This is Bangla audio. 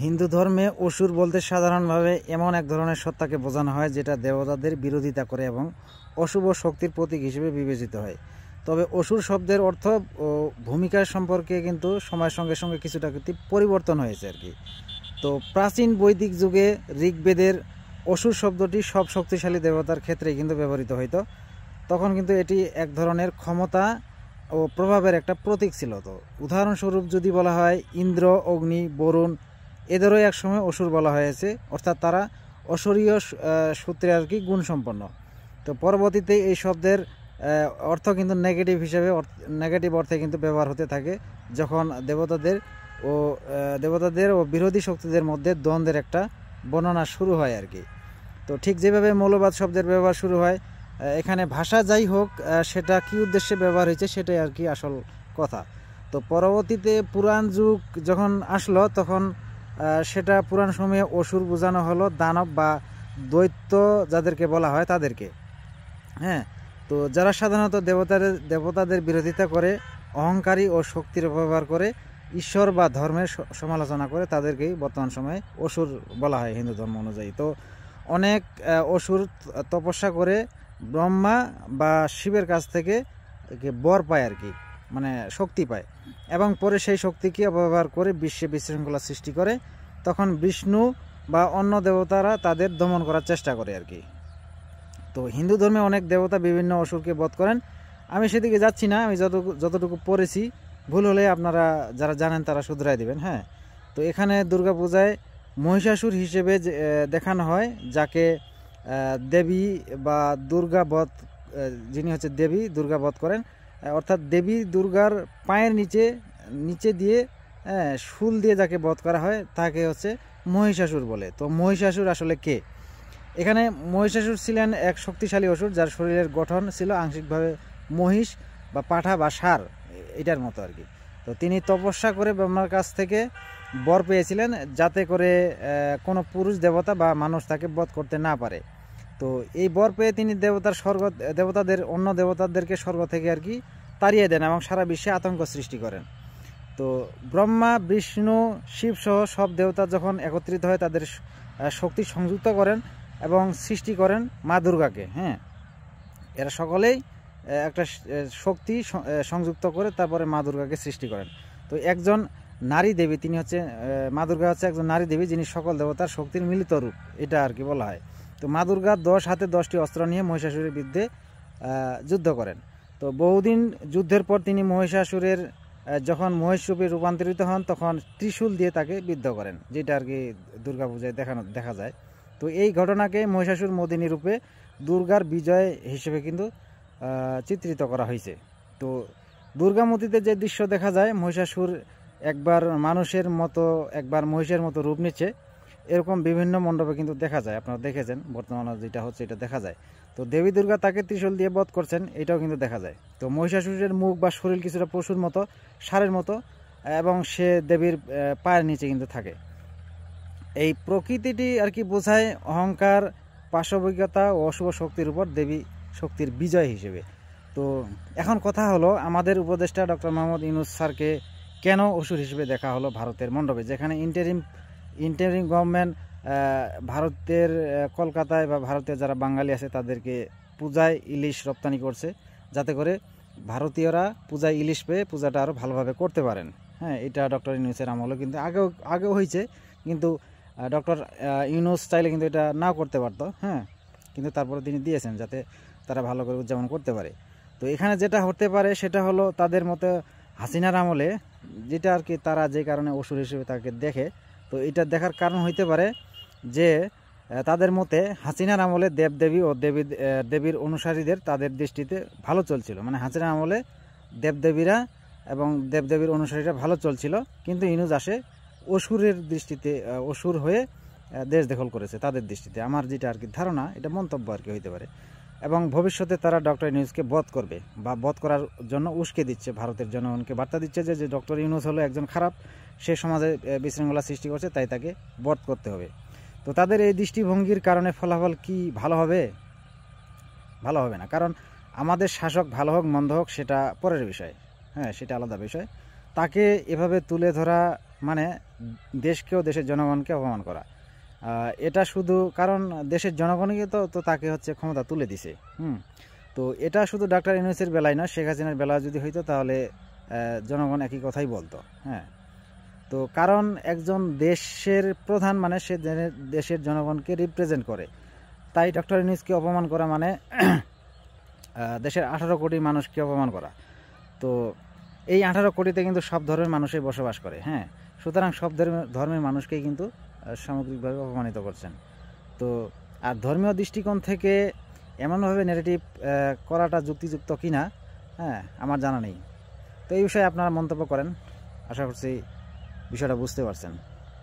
হিন্দু ধর্মে অসুর বলতে সাধারণভাবে এমন এক ধরনের সত্তাকে বোঝানো হয় যেটা দেবতাদের বিরোধিতা করে এবং অশুভ শক্তির প্রতীক হিসেবে বিবেচিত হয়। তবে অসুর শব্দের অর্থ ও ভূমিকা সম্পর্কে কিন্তু সময়ের সঙ্গে সঙ্গে কিছুটা কিন্তু পরিবর্তন হয়েছে আর কি। তো প্রাচীন বৈদিক যুগে ঋগ্বেদের অসুর শব্দটি সব শক্তিশালী দেবতার ক্ষেত্রে কিন্তু ব্যবহৃত হইতো। তখন কিন্তু এটি এক ধরনের ক্ষমতা ও প্রভাবের একটা প্রতীক ছিল। তো উদাহরণস্বরূপ যদি বলা হয় ইন্দ্র, অগ্নি, বরুণ এদেরও একসময় অসুর বলা হয়েছে, অর্থাৎ তারা অসুরীয় সূত্রে আর কি গুণসম্পন্ন। তো পরবর্তীতে এই শব্দের অর্থ কিন্তু নেগেটিভ অর্থে কিন্তু ব্যবহার হতে থাকে যখন দেবতাদের ও বিরোধী শক্তিদের মধ্যে দ্বন্দ্বের একটা বর্ণনা শুরু হয় আর কি। তো ঠিক যেভাবে মৌলবাদ শব্দের ব্যবহার শুরু হয়, এখানে ভাষা যাই হোক সেটা কী উদ্দেশ্যে ব্যবহার হয়েছে সেটাই আর কি আসল কথা। তো পরবর্তীতে পুরাণ যুগ যখন আসলো তখন সেটা পুরাণ সময়ে অসুর বোঝানো হলো দানব বা দৈত্য যাদেরকে বলা হয় তাদেরকে। হ্যাঁ, তো যারা সাধারণত দেবতাদের বিরোধিতা করে, অহংকারী ও শক্তির ব্যবহার করে, ঈশ্বর বা ধর্মের সমালোচনা করে, তাদেরকেই বর্তমান সময়ে অসুর বলা হয় হিন্দু ধর্ম অনুযায়ী। তো অনেক অসুর তপস্যা করে ব্রহ্মা বা শিবের কাছ থেকে বর পায় আর কি, মানে শক্তি পায়, এবং পরে সেই শক্তিকে অপব্যবহার করে বিশ্বে বিশৃঙ্খলা সৃষ্টি করে। তখন বিষ্ণু বা অন্য দেবতারা তাদের দমন করার চেষ্টা করে আর কি। তো হিন্দু ধর্মে অনেক দেবতা বিভিন্ন অসুরকে বধ করেন। আমি সেদিকে যাচ্ছি না, আমি যতটুকু পড়েছি, ভুল হলে আপনারা যারা জানেন তারা শুধরাই দিবেন। হ্যাঁ, তো এখানে দুর্গাপূজায় মহিষাসুর হিসেবে দেখানো হয়, যাকে দেবী বা দুর্গা বধ, যিনি হচ্ছে দেবী দুর্গা বধ করেন, অর্থাৎ দেবী দুর্গার পায়ের নিচে দিয়ে শুল দিয়ে যাকে বধ করা হয় তাকে হচ্ছে মহিষাসুর বলে। তো মহিষাসুর আসলে কে? এখানে মহিষাসুর ছিলেন এক শক্তিশালী অসুর যার শরীরের গঠন ছিল আংশিকভাবে মহিষ বা পাঠা বা ষাঁড় এটার মতো আর কি। তো তিনি তপস্যা করে ব্রহ্মার কাছ থেকে বর পেয়েছিলেন যাতে করে কোনো পুরুষ দেবতা বা মানুষ তাকে বধ করতে না পারে। তো এই বর পেয়ে তিনি অন্য দেবতাদেরকে স্বর্গ থেকে আর কি তাড়িয়ে দেন এবং সারা বিশ্বে আতঙ্ক সৃষ্টি করেন। তো ব্রহ্মা, বিষ্ণু, শিব সহ সব দেবতা যখন একত্রিত হয় তাদের শক্তি সংযুক্ত করেন এবং সৃষ্টি করেন মা দুর্গাকে। হ্যাঁ, এরা সকলেই একটা শক্তি সংযুক্ত করে তারপরে মা দুর্গাকে সৃষ্টি করেন। তো একজন নারী দেবী, তিনি হচ্ছে মা দুর্গা হচ্ছে একজন নারী দেবী যিনি সকল দেবতার শক্তির মিলিত রূপ, এটা আর কি বলা হয়। তো মা দুর্গা 10 হাতে 10টি অস্ত্র নিয়ে মহিষাসুরের বিরুদ্ধে যুদ্ধ করেন। তো বহুদিন যুদ্ধের পর তিনি মহিষাসুরের যখন মহিষরূপে রূপান্তরিত হন তখন ত্রিশূল দিয়ে তাকে বিদ্ধ করেন, যেটা আর কি দুর্গাপূজায় দেখা যায়। তো এই ঘটনাকে মহিষাসুর মোদিনী রূপে দুর্গার বিজয় হিসেবে কিন্তু চিত্রিত করা হয়েছে। তো দুর্গামূর্তিতে যে দৃশ্য দেখা যায়, মহিষাসুর একবার মানুষের মতো একবার মহিষের মতো রূপ নিচ্ছে, এরকম বিভিন্ন মণ্ডপে কিন্তু দেখা যায়। আপনারা দেখেছেন, বর্তমানে যেটা হচ্ছে এটা দেখা যায়। তো দেবী দুর্গা তাকে ত্রিশূল দিয়ে বধ করছেন, এটাও কিন্তু দেখা যায়। তো মহিষাসুরের মুখ বা শরীর কিছুটা পশুর মতো, ষাঁড়ের মতো, এবং সে দেবীর পায়ের নিচে কিন্তু থাকে। এই প্রকৃতিটি আর কি বোঝায় অহংকার, পাশবিকতা ও অশুভ শক্তির উপর দেবী শক্তির বিজয় হিসেবে। তো এখন কথা হলো, আমাদের উপদেষ্টা ডক্টর মোহাম্মদ ইউনূস স্যারকে কেন অসুর হিসেবে দেখা হলো ভারতের মণ্ডপে, যেখানে ইন্টারিম গভর্নমেন্ট ভারতের কলকাতায় বা ভারতের যারা বাঙালি আছে তাদেরকে পূজায় ইলিশ রপ্তানি করছে, যাতে করে ভারতীয়রা পূজায় ইলিশ পেয়ে পূজাটা আরও ভালোভাবে করতে পারেন। হ্যাঁ, এটা ডক্টর ইউনূসের আমলে কিন্তু আগেও হয়েছে, কিন্তু ডক্টর ইউনূস চাইলে কিন্তু এটা নাও করতে পারতো। হ্যাঁ, কিন্তু তারপরে তিনি দিয়েছেন যাতে তারা ভালো করে উদযাপন করতে পারে। তো এখানে যেটা হতে পারে সেটা হলো তাদের মতে হাসিনার আমলে, যেটা আর কি তারা যে কারণে অসুর হিসেবে তাকে দেখে, তো এটা দেখার কারণ হইতে পারে যে তাদের মতে হাসিনার আমলে দেবদেবী ও দেবীর অনুসারীদের তাদের দৃষ্টিতে ভালো চলছিল, মানে হাসিনার আমলে দেবদেবীরা এবং দেবদেবীর অনুসারীরা ভালো চলছিল, কিন্তু ইউনূস আসে অসুরের দৃষ্টিতে, অসুর হয়ে দেশ দখল করেছে তাদের দৃষ্টিতে। আমার যেটা আর কি ধারণা, এটা মন্তব্য আর কি হইতে পারে, এবং ভবিষ্যতে তারা ডক্টর ইউনূসকে বধ করবে বা বধ করার জন্য উস্কে দিচ্ছে, ভারতের জনগণকে বার্তা দিচ্ছে যে ডক্টর ইউনূস হলো একজন খারাপ, সে সমাজে বিশৃঙ্খলা সৃষ্টি করছে, তাই তাকে বধ করতে হবে। তো তাদের এই দৃষ্টিভঙ্গির কারণে ফলাফল কি ভালো হবে? ভালো হবে না, কারণ আমাদের শাসক ভালো হোক মন্দ হোক সেটা পরের বিষয়। হ্যাঁ, সেটা আলাদা বিষয়। তাকে এভাবে তুলে ধরা মানে দেশকেও দেশের জনগণকে অপমান করা। এটা শুধু কারণ দেশের জনগণকে তো তাকে হচ্ছে ক্ষমতা তুলে দিছে। তো এটা শুধু ডাক্তার ইউনূসের বেলায় না, শেখ হাসিনার বেলা যদি হইতো তাহলে জনগণ একই কথাই বলতো। হ্যাঁ, তো কারণ একজন দেশের প্রধান মানে সে দেশের জনগণকে রিপ্রেজেন্ট করে, তাই ডক্টর ইউনূসকে অপমান করা মানে দেশের 18 কোটি মানুষকে অপমান করা। তো এই 18 কোটিতে কিন্তু সব ধর্মের মানুষই বসবাস করে। হ্যাঁ, সুতরাং সব ধর্মের মানুষকেই কিন্তু সামগ্রিকভাবে অপমানিত করছেন। তো আর ধর্মীয় দৃষ্টিকোণ থেকে এমনভাবে নেগেটিভ করাটা যুক্তিযুক্ত কিনা হ্যাঁ আমার জানা নেই। তো এই বিষয়ে আপনারা মন্তব্য করেন, আশা করছি বিষয়টা বুঝতে পারছেন।